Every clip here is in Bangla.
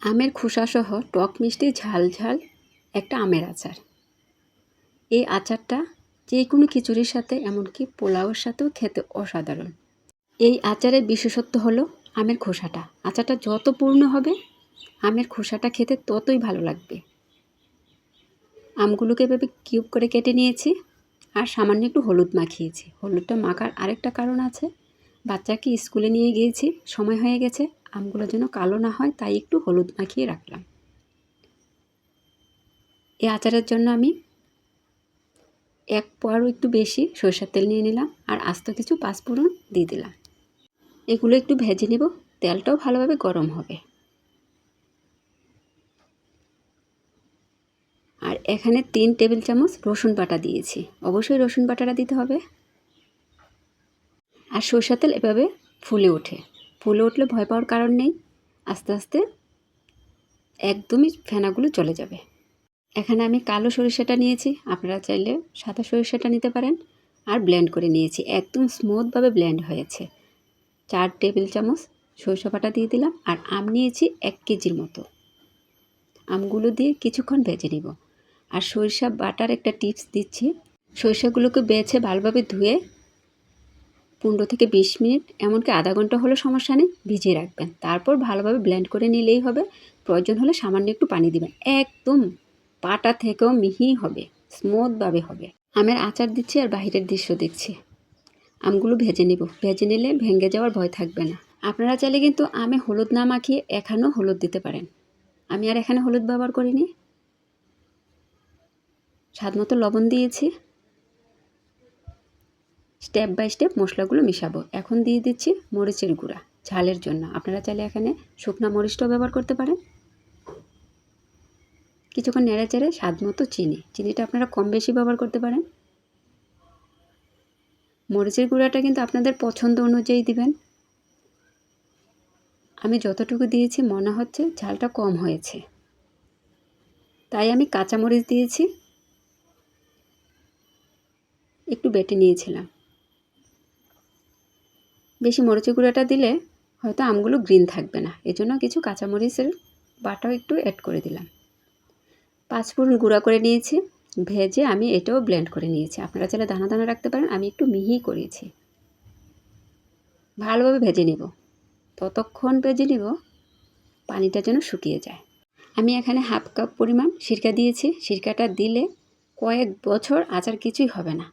আমের খোসাসহ টক মিষ্টি ঝাল ঝাল একটা আমের আচার। এই আচারটা যে কোনো খিচুড়ির সাথে এমনকি পোলাওয়ের সাথেও খেতে অসাধারণ। এই আচারের বিশেষত্ব হলো আমের খোসাটা। আচারটা যত পূর্ণ হবে আমের খোসাটা খেতে ততই ভালো লাগবে। আমগুলোকে এভাবে কিউব করে কেটে নিয়েছি আর সামান্য একটু হলুদ মাখিয়েছি। হলুদটা মাখার আরেকটা কারণ আছে, বাচ্চাকে স্কুলে নিয়ে গিয়েছি, সময় হয়ে গেছে, আমগুলো যেন কালো না হয় তাই একটু হলুদ মাখিয়ে রাখলাম। এই আচারের জন্য আমি 1 পোয়ারও একটু বেশি সরষের তেল নিয়ে নিলাম আর আস্ত কিছু পাঁচফোড়ন দিয়ে দিলাম। এগুলো একটু ভেজে নিব, তেলটাও ভালোভাবে গরম হবে। আর এখানে 3 টেবিল চামচ রসুন বাটা দিয়েছি, অবশ্যই রসুন বাটাটা দিতে হবে। আর সরষের তেল এভাবে ফুলে উঠলে ভয় পাওয়ার কারণ নেই, আস্তে আস্তে একদমই ফেনাগুলো চলে যাবে। এখানে আমি কালো সরিষাটা নিয়েছি, আপনারা চাইলে সাদা সরিষাটা নিতে পারেন। আর ব্লেন্ড করে নিয়েছি, একদম স্মুথভাবে ব্লেন্ড হয়েছে। 4 টেবিল চামচ সরিষা বাটা দিয়ে দিলাম। আর আম নিয়েছি 1 কেজির মতো। আমগুলো দিয়ে কিছুক্ষণ ভেজে নিব। আর সরিষা বাটার একটা টিপস দিচ্ছি, সরিষাগুলোকে বেছে ভালোভাবে ধুয়ে 15 থেকে 20 মিনিট এমনকি আধা ঘন্টা হলে সমস্যা নেই ভিজিয়ে রাখবেন। তারপর ভালোভাবে ব্লেন্ড করে নিলেই হবে। প্রয়োজন হলে সামান্য একটু পানি দিবেন, একদম পাটা থেকেও মিহি হবে, স্মুথভাবে হবে। আমের আচার দিচ্ছি আর বাহিরের দৃশ্য দেখছি। আমগুলো ভেজে নিব, ভেজে নিলে ভেঙে যাওয়ার ভয় থাকবে না। আপনারা চাইলে কিন্তু আমে হলুদ না মাখিয়ে এখানেও হলুদ দিতে পারেন। আমি আর এখানে হলুদ ব্যবহার করিনি। স্বাদ মতো লবণ দিয়েছি। স্টেপ বাই স্টেপ মশলাগুলো মিশাবো। এখন দিয়ে দিচ্ছি মরিচের গুঁড়া ঝালের জন্য। আপনারা চাইলে এখানে শুকনো মরিচটাও ব্যবহার করতে পারেন। কিছুক্ষণ নেড়ে চেড়ে স্বাদ মতো চিনিটা আপনারা কম বেশি ব্যবহার করতে পারেন। মরিচের গুঁড়াটা কিন্তু আপনাদের পছন্দ অনুযায়ী দিবেন। আমি যতটুকু দিয়েছি মনে হচ্ছে ঝালটা কম হয়েছে, তাই আমি কাঁচামরিচ দিয়েছি, একটু বেটে নিয়েছিলাম। বেশি মরিচের গুঁড়াটা দিলে হয়তো আমগুলো গ্রিন থাকবে না, এজন্য কিছু কাঁচামরিচের বাটাও একটু অ্যাড করে দিলাম। পাঁচফোড়ন গুঁড়া করে নিয়েছি, ভেজে আমি এটাও ব্লেন্ড করে নিয়েছি। আপনারা চাইলে দানা দানা রাখতে পারেন, আমি একটু মিহি করেছি। ভালোভাবে ভেজে নিব, ততক্ষণ ভেজে নিব পানিটা যেন শুকিয়ে যায়। আমি এখানে হাফ কাপ পরিমাণ সিরকা দিয়েছি। সিরকাটা দিলে কয়েক বছর আচার কিছুই হবে না।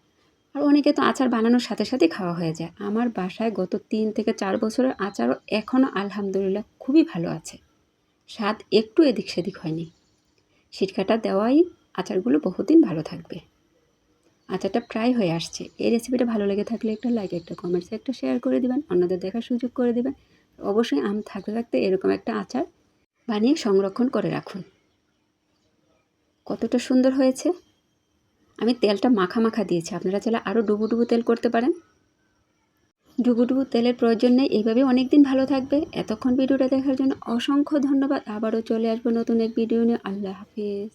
আর অনেকে তো আচার বানানোর সাথে সাথে খাওয়া হয়ে যায়। আমার বাসায় গত 3 থেকে 4 বছরের আচারও এখনও আলহামদুলিল্লাহ খুবই ভালো আছে, স্বাদ একটু এদিক সেদিক হয়নি। সিরকাটা দেওয়াই আচারগুলো বহুদিন ভালো থাকবে। আচারটা প্রায় হয়ে আসছে। এই রেসিপিটা ভালো লেগে থাকলে একটা লাইক, একটা কমেন্টস, একটা শেয়ার করে দিবেন, অন্যদের দেখার সুযোগ করে দিবেন। অবশ্যই আম থাকতে থাকতে এরকম একটা আচার বানিয়ে সংরক্ষণ করে রাখুন। কতটা সুন্দর হয়েছে। আমি তেলটা মাখা মাখা দিয়েছি, আপনারা চাইলে আরও ডুবো ডুবো তেল করতে পারেন। ডুবো ডুবো তেলের প্রয়োজন নেই, এইভাবে অনেক দিন ভালো থাকবে। এতক্ষণ ভিডিওটা দেখার জন্য অসংখ্য ধন্যবাদ। আবারও চলে আসবো নতুন এক ভিডিও নিয়ে। আল্লাহ হাফিজ।